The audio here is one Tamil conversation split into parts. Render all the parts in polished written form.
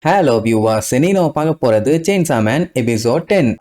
ஹலோ வியூவர்ஸ், இனி நம்ம பார்க்க போறது செயின்சா மேன் எபிசோட் 10.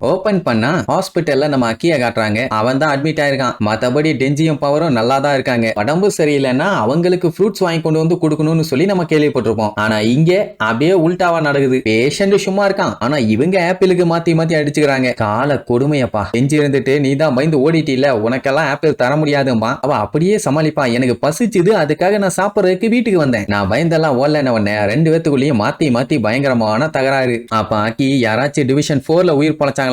ஓபன் பண்ணா ஹாஸ்பிட்டல்ல நம்ம அக்கிய காட்டுறாங்க. அவன் தான் அட்மிட் ஆயிருக்கான். மத்தபடி டெஞ்சியும் பவரும் நல்லா தான் இருக்காங்க. உடம்பு சரியில்லைன்னா அவங்களுக்கு ஃப்ரூட்ஸ் வாங்கி கொண்டு வந்து கொடுக்கணும்னு சொல்லி நம்ம கேள்விப்பட்டிருப்போம். ஆனா இங்க அப்படியே உல்டாவா நடக்குது. பேஷண்ட் சும்மா இருக்கான், ஆனா இவங்க ஆப்பிளுக்கு மாத்தி மாத்தி அடிச்சுக்கிறாங்க. கால கொடுமையப்பா. டெஞ்சி இருந்துட்டு நீ தான் பயந்து ஓடிட்டில, உனக்கெல்லாம் ஆப்பிள் தர முடியாதுமா. அவ அப்படியே சமாளிப்பா. எனக்கு பசிச்சுது, அதுக்காக நான் சாப்பிடறதுக்கு வீட்டுக்கு வந்தேன். நான் பயந்தெல்லாம் ஓடலன்னு உடனே ரெண்டு பேத்துக்குள்ளேயும் மாத்தி மாத்தி பயங்கரமான தகராறு. அப்ப அக்கி யாராச்சும் டிவிஷன் 4ல உயிர் பழச்சாங்க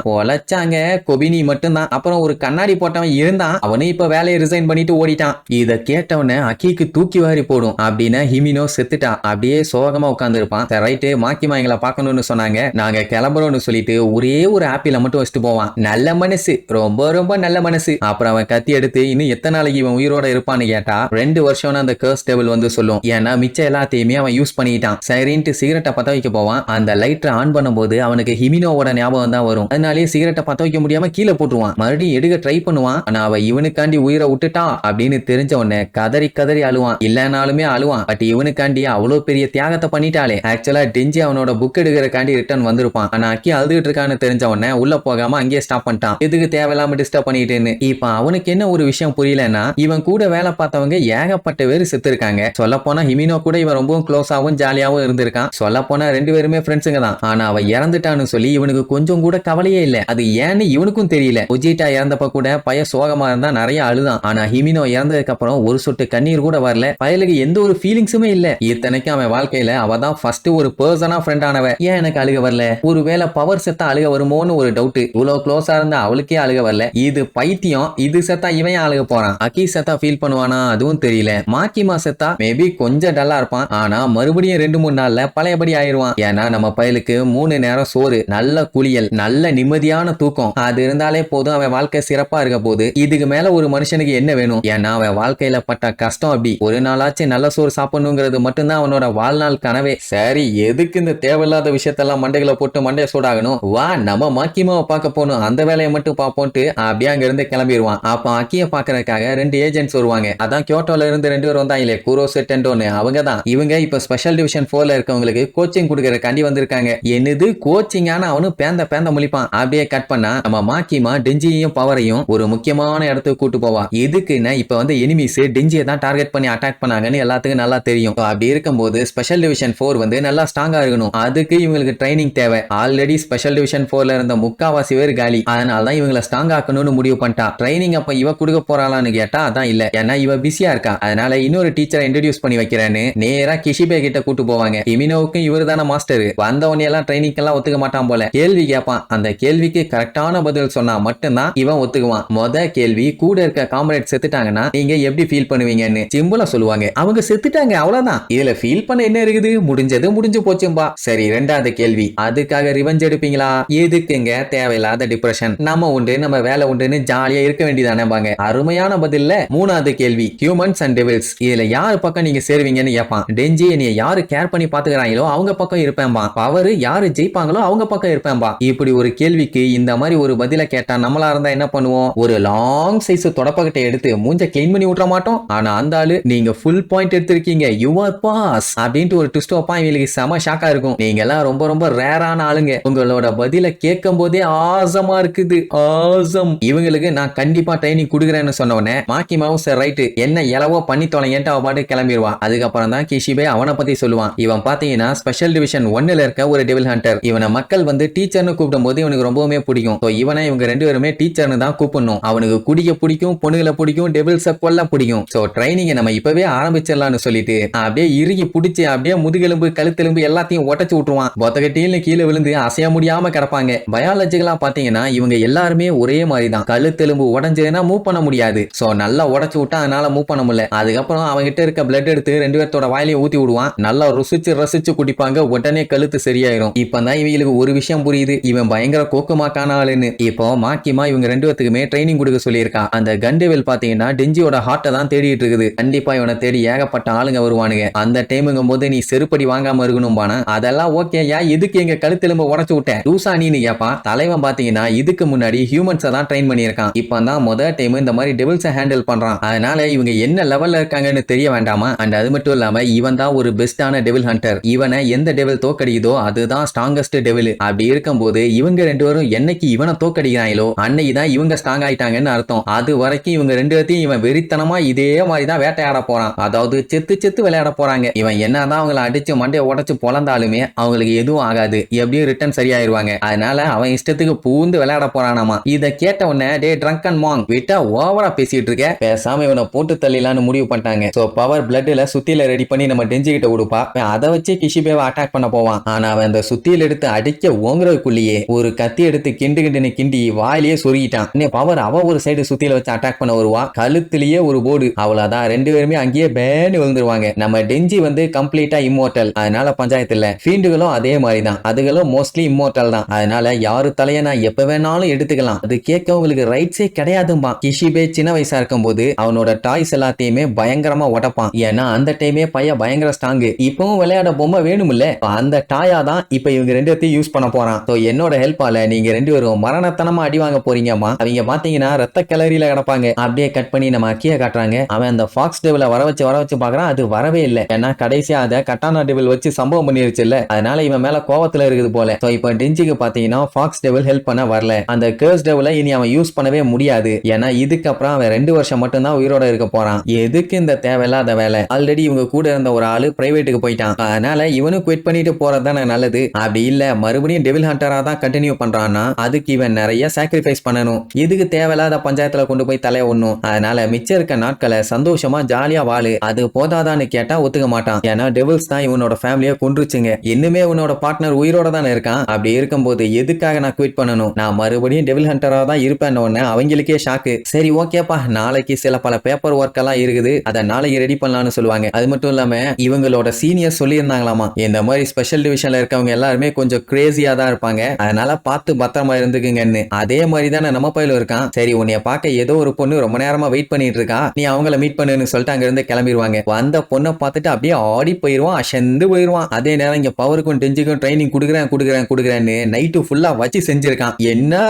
பொழைச்சாங்க. கொபினி மட்டும்தான். அப்புறம் ஒரு கண்ணாடி போட்டவன் இருந்தான், அவனே இப்ப வேலையை ரிசைன் பண்ணிட்டு ஓடிட்டான். இத கேட்டவன அக்கிக்கு தூக்கி வாரி போடும். அப்படின்னா ஹிமினோ செத்துட்டான். அப்படியே சோகமா உட்கார்ந்து இருப்பான். ரைட்டு, மாக்கிமா எங்களை பார்க்கணும்னு சொன்னாங்க, நாங்க கிளம்புறோம்னு சொல்லிட்டு ஒரே ஒரு ஆப்பிள மட்டும் வச்சுட்டு போவான். நல்ல மனசு, ரொம்ப ரொம்ப நல்ல மனசு. அப்புறம் அவன் கத்தி எடுத்து இன்னும் எத்தனை நாளைக்கு இவன் உயிரோட இருப்பான்னு கேட்டா 2 வருஷம் அந்த கர்ஸ் டேபிள் வந்து சொல்லும். ஏன்னா மிச்சம் எல்லாத்தையுமே அவன் யூஸ் பண்ணிட்டான். சரின்ட்டு சிகரெட்டை பத்த வைக்க போவான். அந்த லைட்டரை ஆன் பண்ணும்போது அவனுக்கு ஹிமினோவோட ஞாபகம் தான் வரும். அதனாலேயே சிகரெட்டை பத்த வைக்க முடியாம கீழே போட்டுருவான். மறுபடியும் எடுக்க ட்ரை பண்ணுவான். ஆனா அவ இவனுக்காண்டி உயிரை விட்டுட்டான் அப்படின்னு தெரிஞ்ச உடனே கதறி கதறி அழுவான். இல்லனாலுமே அழுவான். பட் இவனுக்காண்டி அவ்வளவு பெரிய தியாகத்தை பண்ணிட்டாலே. ஆக்சுவலா டெஞ்சி அவனோட புக் எடுக்கிறக்காண்டி ரிட்டர்ன் வந்திருப்பான். ஆனா அக்கி அழுதுகிட்டு இருக்கான்னு தெரிஞ்ச உடனே உள்ள போகாம அங்கேயே ஸ்டாப் பண்ணிட்டான். எதுக்கு தேவையில்லாம டிஸ்டர்ப் பண்ணிட்டுன்னு. இப்ப அவனுக்கு என்ன ஒரு விஷயம் புரியலன்னா, இவன் கூட வேலை பார்த்தவங்க ஏகப்பட்ட பேர் செத்து இருக்காங்க. சொல்ல போனா ஹிமினோ கூட இவன் ரொம்பவும் க்ளோஸாவும் ஜாலியாவும் இருந்திருக்கான். சொல்ல போனா 2 பேருமே ஃப்ரெண்ட்ஸுங்க தான். ஆனா அவ இறந்துட்டான்னு சொல்லி இவனுக்கு கொஞ்சம் கூட கவலையே இல்ல. அது ஏன்னு இவனுக்கும் தெரியல. உஜிட்டா இறந்தப்ப கூட பைய சோகமா இருந்தா நிறைய அழுதான். ஆனா ஹிமினோ இறந்ததுக்கு அப்புறம் ஒரு சொட்டு கண்ணீர் கூட வரல. பயலுக்கு எந்த ஒரு ஃபீலிங்ஸுமே இல்ல. இத்தனைக்கும் அவன் வாழ்க்கையில அவ தான் ஃபர்ஸ்ட் ஒரு பர்சனா ஃப்ரெண்ட் ஆனவ. ஏன் எனக்கு அழுக வரல? ஒருவேளை பவர் செத்தா அழுக வருமோன்னு ஒரு டவுட். இவ்வளவு க்ளோஸா இருந்தா அவளுக்கே அழுக வரல. இது பைத்தியம். இது செத்தா இவன் அழுக போறான். அக்கி செத்தா ஃபீல் பண்ணுவானா அதுவும் தெரியல. மாக்கிமா செத்தா மேபி கொஞ்சம் டல்லா இருப்பான். ஆனா மறுபடியும் 2-3 நாள்ல பழையபடி ஆயிருவான். ஏன்னா நம்ம பயலுக்கு 3 நேரம் சோறு, நல்ல குளியல், நல்ல நிம்மதியான தூக்கம், அது இருந்தாலே போதும். அவன் வாழ்க்கை சிறப்பா இருக்க போது இதுக்கு மேல ஒரு மனுஷனுக்கு என்ன வேணும்? ஏன்னா அவன் வாழ்க்கையில பட்ட கஷ்டம் அப்படி. ஒரு நாளாச்சும் நல்ல சோறு சாப்பிடணுங்கிறது மட்டும்தான் அவனோட வாழ்நாள் கனவே. சரி, எதுக்கு இந்த தேவையில்லாத விஷயத்தெல்லாம் மண்டைகளை போட்டு மண்டைய சூடாகணும்? வா, நம்ம மாக்கிமாவை பார்க்க போகணும், அந்த வேலையை மட்டும் பார்ப்போம்ட்டு அப்படியே அங்க இருந்து கிளம்பிடுவான். அப்ப அக்கிய பாக்குறதுக்காக 2 ஏஜென்ட்ஸ் வருவாங்க. அதான் கியோட்டோல இருந்து 2 பேர் வந்தாங்களே, குரோசு டெண்டோன்னு. அவங்க தான். இவங்க இப்ப ஸ்பெஷல் டிவிஷன் 4ல இருக்கவங்களுக்கு கோச்சிங் கொடுக்கறதுக்காண்டி வந்திருக்காங்க. என்னது கோச்சிங்கான? அவனும் பேந்த பேந்த முழிப்பான். அப்படியே கட் பண்ணா நம்ம மாக்கிமா டெஞ்சியையும் பவரையும் ஒரு முக்கியமான இடத்துக்கு கூட்டு போவா. எதுக்குன்னா இப்ப வந்து எனிமீஸ் டெஞ்சியை தான் டார்கெட் பண்ணி அட்டாக் பண்ணாங்கன்னு எல்லாத்துக்கும் நல்லா தெரியும். அப்படி இருக்கும்போது ஸ்பெஷல் டிவிஷன் 4 வந்து நல்லா ஸ்ட்ராங்கா இருக்கணும். அதுக்கு இவங்களுக்கு ட்ரைனிங் தேவை. ஆல்ரெடி ஸ்பெஷல் டிவிஷன் 4ல இருந்த முக்காவாசி பேர் காலி. அதனால தான் இவங்களை ஸ்ட்ராங் ஆக்கணும்னு முடிவு பண்ணிட்டா. ட்ரைனிங் அப்ப இவ கொடுக்க போறாளான்னு கேட்டா அதான் இல்ல. ஏன்னா இவ பிஸியா இருக்கா. அதனால இன்னொரு டீச்சரை இன்ட்ரோடியூஸ் பண்ணி வைக்கிறேன்னு நேரா கிஷிபே கிட்ட கூட்டு போவாங்க. இமினோவுக்கும் இவரு தானே மாஸ்டர். வந்தவனே எல்லாம் ட்ரைனிங் எல்லாம் ஒத்துக்க மாட்டான் போல. கேள்வி கேட்பான். அந்த கேள்விக்கு கரெக்டான பதில் சொன்னா மட்டும்தான் இவன் ஒத்துக்குவான். முத கேள்வி, கூட இருக்க காம்ரேட் செத்துட்டாங்கன்னா நீங்க எப்படி ஃபீல் பண்ணுவீங்கன்னு சிம்பிளா சொல்லுவாங்க. அவங்க செத்துட்டாங்க, அவ்வளவுதான். இதுல ஃபீல் பண்ண என்ன இருக்குது? முடிஞ்சது முடிஞ்சு போச்சும்பா. சரி, 2வது கேள்வி, அதுக்காக ரிவெஞ்ச் எடுப்பீங்களா? எதுக்குங்க தேவையில்லாத டிப்ரெஷன்? நம்ம உண்டு, நம்ம வேலை உண்டுன்னு ஜாலியா இருக்க வேண்டியதானே பாங்க. அருமையான பதில்ல. 3வது கேள்வி, ஹியூமன்ஸ் அண்ட் டெவில்ஸ், இதுல யாரு பக்கம் நீங்க சேருவீங்கன்னு கேட்பான். டெஞ்சி என்னைய யாரு கேர் பண்ணி பாத்துக்கிறாங்களோ அவங்க பக்கம் இருப்பேன்பா. பவர் யாரு ஜெயிப்பாங்களோ அவங்க பக்கம் இருப்பேன்பா. இப்படி ஒரு கேள்விக்கு இந்த மாதிரி ஒரு பதில கேட்டா நம்மளா இருந்தா என்ன பண்ணுவோம்? ஒரு லாங் சைஸ் தொடப்பகட்டை எடுத்து மூஞ்ச கிளீன் பண்ணி விட்டுற மாட்டோம். ஆனா அந்த ஆளு, நீங்க ஃபுல் பாயிண்ட் எடுத்திருக்கீங்க, யூ ஆர் பாஸ் அப்படின்ட்டு ஒரு ட்விஸ்ட் வைப்பா. இவங்களுக்கு செம ஷாக்கா இருக்கும். நீங்க எல்லாம் ரொம்ப ரொம்ப ரேரான ஆளுங்க. உங்களோட பதில கேட்கும் போதே ஆசமா இருக்குது. ஆசம். இவங்களுக்கு நான் கண்டிப்பா ட்ரைனிங் கொடுக்குறேன்னு சொன்னவனே மாக்கிமாவும் சரி ரைட்டு என்ன எலவோ பண்ணி தொலைங்கன்ட்டு அவ பாட்டு கிளம்பிடுவான். அதுக்கப்புறம் தான் கிஷிபே அவனை பத்தி சொல்லுவான். இவன் பாத்தீங்கன்னா ஸ்பெஷல் டிவிஷன் 1ல இருக்க ஒரு டெவில் ஹண்டர். இவனை மக்கள் வந்து டீச்சர்னு கூப்பிடும் போது இவனுக்கு ரொம்பவுமே பிடிக்கும். இவனை இவங்க 2 பேருமே டீச்சர்னு தான் கூப்பிடணும். அவனுக்கு குடிக்க பிடிக்கும், பொண்ணுகளை பிடிக்கும், டெவில்ஸ கொல்ல பிடிக்கும். சோ ட்ரைனிங் நம்ம இப்பவே ஆரம்பிச்சிடலாம்னு சொல்லிட்டு அப்படியே இறுகி பிடிச்சி அப்படியே முதுகெலும்பு கழுத்தெலும்பு எல்லாத்தையும் ஒட்டச்சு விட்டுருவான். பொத்தகட்டியில் கீழே விழுந்து அசைய முடியாம கிடப்பாங்க. பயாலஜிக்கலா பாத்தீங்கன்னா இவங்க எல்லாருமே ஒரே மாதிரி தான். கழுத்தெலும்பு உடஞ்சதுன்னா மூவ் பண்ண முடியாது. சோ நல்லா உடச்சு விட்டா அதனால மூவ் பண்ண முடியல. அதுக்கப்புறம் அவங்க கிட்ட இருக்க பிளட் எடுத்து 2 பேர்த்தோட வாயிலையும் ஊத்தி விடுவான். நல்லா ருசிச்சு ரசிச்சு குடிப்பாங்க. உடனே கழுத்து சரியாயிரும். இப்பதான் இவங்களுக்கு ஒரு விஷயம் புரியுது. இவன் இவன் பயங்கர கோக்குமாக்கான ஆளுன்னு. இப்போ மாக்கிமா இவங்க ரெண்டு பேத்துக்குமே ட்ரைனிங் கொடுக்க சொல்லியிருக்கா. அந்த கண்டேவில் பாத்தீங்கன்னா டெஞ்சியோட ஹார்ட்டை தான் தேடிட்டு இருக்குது. கண்டிப்பா இவனை தேடி ஏகப்பட்ட ஆளுங்க வருவானுங்க. அந்த டைமுங்கும் போது நீ செருப்படி வாங்காம இருக்கணும் பான. அதெல்லாம் ஓகே, எதுக்கு எங்க கழுத்தெலும்ப உடச்சு விட்டேன் லூசா நீன்னு கேப்பான். தலைவன் பாத்தீங்கன்னா இதுக்கு முன்னாடி ஹியூமன்ஸை தான் ட்ரெயின் பண்ணியிருக்கான். இப்போ தான் முதல் டைம் இந்த மாதிரி டெவில்ஸை ஹேண்டில் பண்றான். அதனால இவங்க என்ன லெவல்ல இருக்காங்கன்னு தெரிய வேண்டாமா. அண்ட் அது மட்டும் இல்லாம இவன் தான் ஒரு பெஸ்டான டெவில் ஹண்டர். இவனை எந்த டெவில் தோக்கடிக்குதோ அதுதான் ஸ்ட்ராங்கஸ்ட் டெவில். அப்படி இருக்கும்போது இவங்க ரெண்டு பேரும் என்னைக்கு இவனை தோக்கடிக்கிறாங்களோ அன்னைக்கு தான் இவங்க ஸ்ட்ராங் ஆயிட்டாங்கன்னு அர்த்தம். அது வரைக்கும் இவங்க ரெண்டு பேர்த்தையும் இவன் வெறித்தனமா இதே மாதிரி தான் வேட்டையாட போறான். அதாவது செத்து செத்து விளையாட போறாங்க. இவன் என்னதான் அவங்களை அடிச்சு மண்டையை உடைச்சு பொழந்தாலுமே அவங்களுக்கு எதுவும் ஆகாது. எப்படியும் ரிட்டர்ன் சரியாயிருவாங்க. அதனால அவன் இஷ்டத்துக்கு பூந்து விளையாட போறானாமா. இதை கேட்ட உடனே டே ட்ரங்க் அண்ட் மாங் விட்டா ஓவரா பேசிட்டு இருக்க, பேசாம இவனை போட்டு தள்ளிலான்னு முடிவு பண்ணிட்டாங்க. சோ பவர் பிளட்ல சுத்தியில ரெடி பண்ணி நம்ம டெஞ்சி கிட்ட கொடுப்பா. அதை வச்சு கிஷிபேவை அட்டாக் பண்ண போவான். ஆனா அவன் அந்த சுத்தியில எடுத்து அடிக்க ஓங்குறதுக்குள்ளேயே ஒரு கத்தி எடுத்து கிண்டு கிண்டுன்னு கிண்டி வாயிலேயே சொருகிட்டான். பவர் அவ ஒரு சைடு சுத்தியில வச்சு அட்டாக் பண்ண வருவா. கழுத்திலேயே ஒரு போர்டு. அவ்வளவுதான், ரெண்டு பேருமே அங்கேயே பேன்னு விழுந்துருவாங்க. நம்ம டெஞ்சி வந்து கம்ப்ளீட்டா இம்மோர்டல். அதனால பஞ்சாயத்து இல்ல. ஃபீண்டுகளும் அதே மாதிரி தான். அதுகளும் மோஸ்ட்லி இம்மோர்டல் தான். அதனால யாரு தலைய நான் எப்ப வேணாலும் எடுத்துக்கலாம். அது கேட்க உங்களுக்கு ரைட்ஸே கிடையாதும்பா. கிஷிபே சின்ன வயசா இருக்கும் போது அவனோட டாய்ஸ் எல்லாத்தையுமே பயங்கரமா உடைப்பான். ஏன்னா அந்த டைமே பையன் பயங்கர ஸ்ட்ராங். இப்பவும் விளையாட பொம்மை வேணும்ல, அந்த டாயா தான் இப்ப இவங்க ரெண்டு பேர்த்தையும் யூஸ் பண்ண போறான். என்னோட ஹெல்ப்பால நீங்க ரெண்டு பேரும் மரணத்தனமா அடி வாங்க போறீங்கம்மா. அவங்க பாத்தீங்கன்னா ரத்த கிளறியில கிடப்பாங்க. அப்படியே கட் பண்ணி நம்ம அக்கிய காட்டுறாங்க. அவன் அந்த ஃபாக்ஸ் டெவில வர வச்சு பாக்குறான். அது வரவே இல்லை. ஏன்னா கடைசியா அதை கட்டானா டெவில் வச்சு சம்பவம் பண்ணிருச்சு இல்ல. அதனால இவன் மேல கோவத்துல இருக்குது போல. இப்ப டெஞ்சிக்கு பாத்தீங்கன்னா ஃபாக்ஸ் டெவில் ஹெல்ப் பண்ண வரல. அந்த கர்ஸ் டெவில இனி அவன் யூஸ் பண்ணவே முடியாது. ஏன்னா இதுக்கப்புறம் அவன் 2 வருஷம் மட்டும் தான் உயிரோட இருக்க போறான். எதுக்கு இந்த தேவையில்லாத வேலை? ஆல்ரெடி இவங்க கூட இருந்த ஒரு ஆளு பிரைவேட்டுக்கு போயிட்டான். அதனால இவனும் குவிட் பண்ணிட்டு போறதுதானே நல்லது. அப்படி இல்ல மறுபடியும் டெவில் ஹண்டரா தான் கண்டினியூ பண்றான்னா அதுக்கு இவன் நிறைய சாக்ரிஃபைஸ் பண்ணணும். இதுக்கு தேவையில்லாத பஞ்சாயத்துல கொண்டு போய் தலைய ஒண்ணும். அதனால மிச்சம் இருக்க நாட்களை சந்தோஷமா ஜாலியா வாழு. அது போதாதான்னு கேட்டா ஒத்துக்க மாட்டான். ஏன்னா டெவில்ஸ் தான் இவனோட ஃபேமிலியை கொன்றுச்சுங்க. இன்னுமே இவனோட பார்ட்னர் உயிரோட தானே இருக்கான். அப்படி இருக்கும்போது எதுக்காக நான் குவிட் பண்ணணும்? நான் மறுபடியும் டெவில் ஹண்டரா தான் இருப்பேன். அவங்களுக்கே ஷாக்கு. சரி ஓகேப்பா, நாளைக்கு சில பல பேப்பர் ஒர்க் எல்லாம் இருக்குது, அதை நாளைக்கு ரெடி பண்ணலாம்னு சொல்லுவாங்க. அது மட்டும் இல்லாம இவங்களோட சீனியர் சொல்லியிருந்தாங்களாமா, இந்த மாதிரி ஸ்பெஷல் டிவிஷன்ல இருக்கவங்க எல்லாருமே கொஞ்சம் கிரேசியா தான் இருப்பாங்க, அதனால பார்த்து பத்திரமா இருந்துக்குங்கன்னு. அதே மாதிரி தானே நம்ம பையில இருக்கான். சரி உன்னைய பார்க்க ஏதோ ஒரு பொண்ணு ரொம்ப நேரமா வெயிட் பண்ணிட்டு இருக்கா, நீ அவங்கள மீட் பண்ணுன்னு சொல்லிட்டு அங்க இருந்து கிளம்பிடுவாங்க. வந்த பொண்ணை பார்த்துட்டு அப்படியே ஆடி போயிருவான், அசந்து போயிருவான். அதே நேரம் இங்க பவருக்கும் டெஞ்சிக்கும் ட்ரைனிங் கொடுக்குறேன்னு நைட்டு ஃபுல்லா வச்சு செஞ்சிருக்கான். என்ன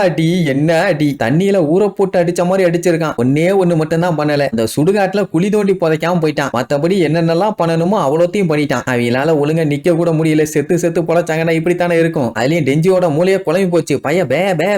அடி தண்ணியில ஊற போட்டு அடிச்ச மாதிரி அடிச்சிருக்கான். ஒண்ணு மட்டும் தான் பண்ணல, இந்த சுடுகாட்டுல குழி தோண்டி புதைக்காம போயிட்டான். மத்தபடி என்னென்னலாம் பண்ணணுமோ அவ்வளோத்தையும் பண்ணிட்டான். அவங்களால ஒழுங்கா நிக்க கூட முடியல, செத்து பொழைச்சாங்கன்னா இப்படித்தானே இருக்கும். அதுலயும் டெஞ்சியோட மூளைய குழம்பி போச்சு. பைய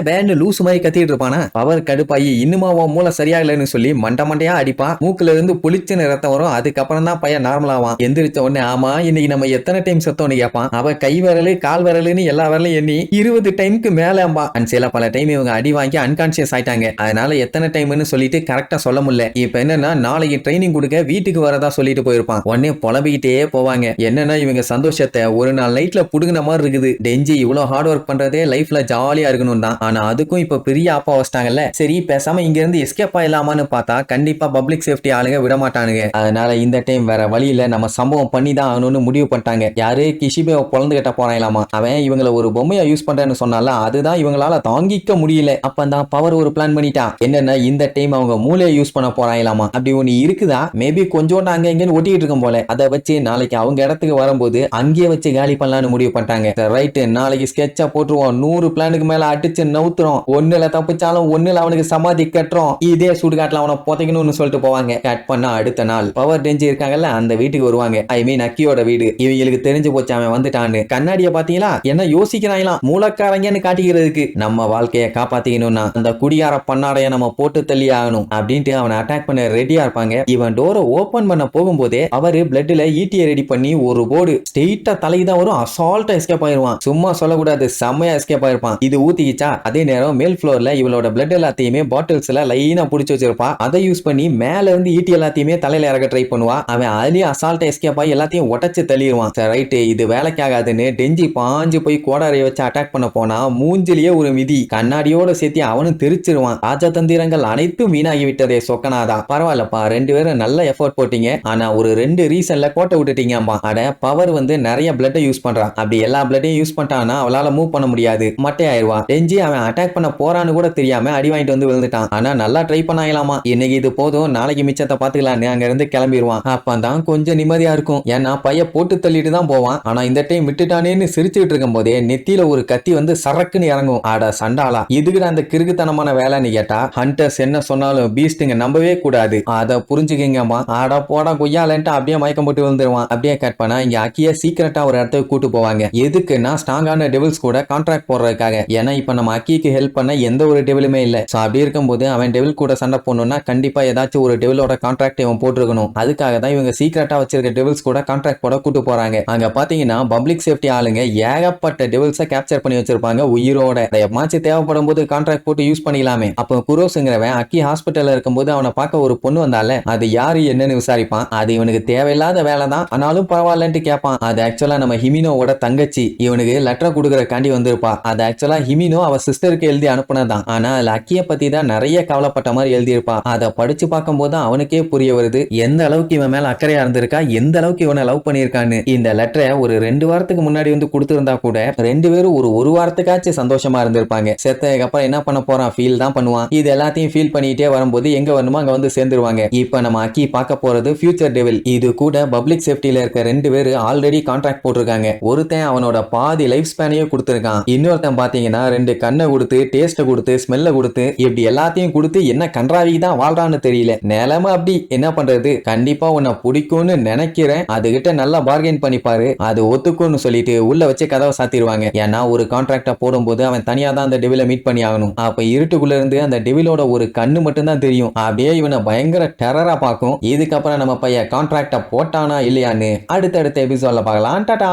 பேன்னு லூசு மாதிரி கத்திட்டு இருப்பானா. பவர் கடுப்பாயி இன்னுமா உன் மூளை சரியாகலன்னு சொல்லி மண்டையா அடிப்பா. மூக்குல இருந்து புளிச்சுன்னு ரத்தம் வரும். அதுக்கப்புறம் தான் பையன் நார்மலாவான். எந்திரிச்ச உடனே ஆமா இன்னைக்கு நம்ம எத்தனை டைம் செத்தோன்னு கேட்பான். அவ கை விரலு கால் விரலுன்னு எல்லா விரலையும் எண்ணி 20 டைமுக்கு மேலம்பா. சில பல டைம் இவங்க அடி வாங்கி அன்கான்சியஸ் ஆயிட்டாங்க. அதனால எத்தனை டைம்னு சொல்லிட்டு கரெக்டா சொல்ல முடியல. இப்ப என்னன்னா நாளைக்கு ட்ரைனிங் கொடுக்க வீட்டுக்கு வரதா சொல்லிட்டு போயிருப்பான். உடனே புலம்பிக்கிட்டே போவாங்க. என்னன்னா இவங்க சந்தோஷத்தை ஒரு நாள் நைட்ல புடுங்கின மாதிரி இருக்குது. டெஞ்சி இவ்வளவு ஹார்ட் ஒர்க் பண்றதே லைஃப்ல ஜாலியா இருக்கணும் தான். ஆனா அதுக்கும் இப்ப பெரிய ஆப்பா வச்சிட்டாங்கல்ல. சரி பேசாம இங்க இருந்து எஸ்கேப் ஆயிடலாமான்னு பார்த்தா கண்டிப்பா பப்ளிக் சேஃப்டி ஆளுங்க விட மாட்டானுங்க. அதனால இந்த டைம் வேற வழியில நம்ம சம்பவம் பண்ணி தான் ஆகணும்னு முடிவு பண்ணிட்டாங்க. யாரு கிஷிபேவை பொழந்து கட்ட போறாங்களாமா. அவன் இவங்களை ஒரு பொம்மையா யூஸ் பண்றேன்னு சொன்னால அதுதான் இவங்களால தாங்கிக்க முடியல. அப்பதான் பவர் ஒரு பிளான் பண்ணிட்டான். என்னன்னா இந்த டைம் அவங்க மூளையை யூஸ் பண்ண போறாங்களாமா. அப்படி ஒண்ணு இருக்குதா? மேபி கொஞ்சோண்டு அங்க இங்கன்னு ஒட்டிட்டு இருக்கும் போல. அதை வச்சு நாளைக்கு அவங்க இடத்துக்கு வரும்போது அங்கேயே வச்சு காலி பண்ணலாம்னு முடிவு பண்ணிட்டாங்க. ரைட், நாளைக்கு ஸ்கெட்சா போட்டுருவோம். 100 பிளானுக்கு மேல அடிச்சு நவுத்துறோம். ஒண்ணுல தப்பிச்சாலும் ஒண்ணுல அவனுக்கு சமாதி கட்டுறோம். இதே சுடுகாட்டுல அவனை புதைக்கணும்னு சொல்லிட்டு போவாங்க. கட் பண்ண அடுத்த நாள் பவர் டெஞ்சி இருக்காங்கல்ல அந்த வீட்டுக்கு வருவாங்க. ஐ மீன் அக்கியோட வீடு. இவங்களுக்கு தெரிஞ்சு போச்சு அவன் வந்துட்டான்னு. கண்ணாடிய பாத்தீங்களா என்ன யோசிக்கிறாங்களாம், மூலக்காரங்கன்னு காட்டிக்கிறதுக்கு. நம்ம வாழ்க்கையை காப்பாத்திக்கணும்னா அந்த குடியார பண்ணாடைய நம்ம போட்டு தள்ளி ஆகணும் அப்படின்ட்டு அவனை அட்டாக் பண்ண ரெடியா இருப்பாங்க. இவன் டோரை ஓபன் பண்ண போகும்போதே அவரு பிளட்ல ஈட்டியை ரெடி பண்ணி ஒரு போர்டு ஸ்ட்ரெயிட்டா தலைதான் வரும். அசால்ட்டா எஸ்கேப் ஆயிருவான். சும்மா சொல்லக்கூடாது, செம்மையா எஸ்கேப் ஆயிருப்பான். இது ஊத்திக்கிச்சா அதே நேரம் மேல் ஃப்ளோர்ல இவளோட பிளட் எல்லாத்தையுமே பாட்டில்ஸ்ல லைனா புடிச்சு வச்சிருப்பா. அதை யூஸ் பண்ணி மேல இருந்து ஈட்டி எல்லாத்தையுமே தலையில இறக்க ட்ரை பண்ணுவா. அவன் அதுலயும் அசால்ட்டா எஸ்கேப் ஆகி எல்லாத்தையும் உடைச்சு தள்ளிடுவான். ரைட், இது வேலைக்காகாதுன்னு டெஞ்சி பாஞ்சு போய் கோடாரையை வச்சு அட்டாக் பண்ண போனா மூஞ்சிலேயே ஒரு மிதி. கண்ணாடியோட சேர்த்து அவனும் தெரிச்சிருவான். ராஜதந்திரங்கள் அனைத்தும் வீணாகி விட்டதே சொக்கனாதா. பரவாயில்லப்பா, 2 பேரும் நல்ல எஃபோர்ட் போட்டீங்க. ஆனா ஒரு 2 ரீசன்ல கோட்டை விட்டுட்டீங்க. அட பவர் வந்து நிறைய பிளட்டை யூஸ் பண்றான். அப்படி எல்லா பிளட்டையும் யூஸ் பண்ணிட்டானா அவளால மூவ் பண்ண முடியாது. முடியாது, மட்டையாயிருவான். டெஞ்சி அவன் அட்டாக் பண்ண போறான்னு கூட தெரியாம அடி வாங்கிட்டு வந்து விழுந்துட்டான். ஆனா நல்லா ட்ரை பண்ணாங்களாமா. இன்னைக்கு இது போதும், நாளைக்கு மிச்சத்தை பாத்துக்கலான்னு அங்க இருந்து கிளம்பிடுவான். அப்பதான் கொஞ்சம் நிம்மதியா இருக்கும். ஏன்னா பைய போட்டு தள்ளிட்டு தான் போவான். ஆனா இந்த டைம் விட்டுட்டானேன்னு சிரிச்சுட்டு இருக்கும் போதே நெத்தியில ஒரு கத்தி வந்து சரக்குன்னு இறங்கும். ஆட சண்டாளா, இதுக்கு அந்த கிறுக்குத்தனமான வேலைன்னு கேட்டா ஹண்டர்ஸ் என்ன சொன்னாலும் பீஸ்ட்ங்க நம்பவே கூடாது, அத புரிஞ்சுக்கிங்கம்மா. ஆடா போடா கொய்யாலன்ட்டு அப்படியே மயக்கம் போட்டு விழுந்துருவான். அப்படியே கட் பண்ணா இங்க அக்கிய சீக்கிரட்டா ஒரு இடத்துக்கு கூட்டு போவாங்க. எதுக்குன்னா ஸ்ட்ராங்கான டெவில்ஸ் கூட கான்ட்ராக்ட் போடுறதுக்காக. ஏன்னா இப்ப நம்ம அக்கிக்கு ஹெல்ப் பண்ண எந்த ஒரு டெவிலுமே இல்ல. சோ அப்படி இருக்கும்போது அவன் டெவில் கூட சண்டை போடணும்னா கண்டிப்பா ஏதாச்சும் ஒரு டெவிலோட கான்ட்ராக்ட் இவன் போட்டுருக்கணும். அதுக்காக தான் இவங்க சீக்கிரட்டா வச்சிருக்க டெவில்ஸ் கூட கான்ட்ராக்ட் போட கூட்டு போறாங்க. அங்க பாத்தீங்கன்னா பப்ளிக் சேஃப்டி ஆளுங்க ஏகப்பட்ட டெவில்ஸை கேப்சர் பண்ணி வச்சிருப்பாங்க உயிரோட. எமாச்சு தேவைப்படும் போது கான்ட்ராக்ட் போட்டு யூஸ் பண்ணிக்கலாமே. அப்போ குரோஸ்ங்கிறவன் அக்கி ஹாஸ்பிட்டல்ல இருக்கும்போது அவனை பார்க்க ஒரு பொண்ணு வந்தால, அது யாரு என்னன்னு விசாரிப்பான். அது இவனுக்கு தேவையில்லாத வேலை தான், ஆனாலும் பரவாயில்லன்ட்டு கேட்பான். அது ஆக்சுவலா நம்ம ஹிமினோவோட தங்கச்சி. இவனுக்கு லெட்டர் கொடுக்கறக்காண்டி வந்திருப்பா. அது ஆக்சுவலா ஹிமினோ அவ சிஸ்டருக்கு எழுதி அனுப்புனதான். ஆனா அதுல அக்கிய பத்தி தான் நிறைய கவலைப்பட்ட மாதிரி எழுதியிருப்பா. அதை படிச்சு பார்க்கும்போது அவனுக்கே புரிய வருது எந்த அளவுக்கு இவன் மேல அக்கறையா இருந்திருக்கா, எந்த அளவுக்கு இவனை லவ் பண்ணியிருக்கான்னு. இந்த லெட்டரை ஒரு 2 வாரத்துக்கு முன்னாடி வந்து கொடுத்திருந்தா கூட 2 பேரும் ஒரு வாரத்துக்காச்சும் சந்தோஷமா இருந்திருப்பாங்க. செத்ததுக்கு அப்புறம் என்ன பண்ண போறான், ஃபீல் தான் பண்ணுவான். இது எல்லாத்தையும் ஃபீல் பண்ணிட்டே வரும்போது எங்க வரணுமோ அங்க வந்து சேர்ந்துருவாங்க. இப்ப நம்ம அக்கி பார்க்க போறது ஃபியூச்சர் டெவில். இது கூட பப்ளிக் சேஃப்டில இருக்க 2 பேரு ஆல்ரெடி கான்ட்ராக்ட் போட்டிருக்காங்க. ஒருத்தன் அவனோட பாதி லைஃப் ஸ்பேனையே கொடுத்திருக்கான். இன்னொருத்தன் பாத்தீங்கன்னா 2 கண்ணை கொடுத்து, டேஸ்ட கொடுத்து, ஸ்மெல்ல கொடுத்து, இப்படி எல்லாத்தையும் கொடுத்து என்ன கன்றாவி தான் வாழ்றான்னு தெரியல. நிலைமை அப்படி. என்ன பண்றது, கண்டிப்பா உன்னை பிடிக்கும்னு நினைக்கிறேன், அதுகிட்ட நல்லா பார்கெயின் பண்ணிப்பாரு, அது ஒத்துக்கும்னு சொல்லிட்டு உள்ள வச்சு கதவை சாத்திடுவாங்க. ஏன்னா ஒரு கான்ட்ராக்ட போடும்போது அவன் தனியா தான் அந்த டெவிலை மீட் பண்ணி ஆகணும். அப்ப இருட்டுக்குள்ள இருந்து அந்த டெவிலோட ஒரு கண்ணு மட்டும் தான் தெரியும். அப்படியே இவனை பயங்கர டெரரா பார்க்கும். இதுக்கப்புறம் நம்ம பையன் கான்ட்ராக்ட போட்டானா இல்லையான்னு அடுத்தடுத்த எபிசோட்ல பார்க்கலாம். டாடா.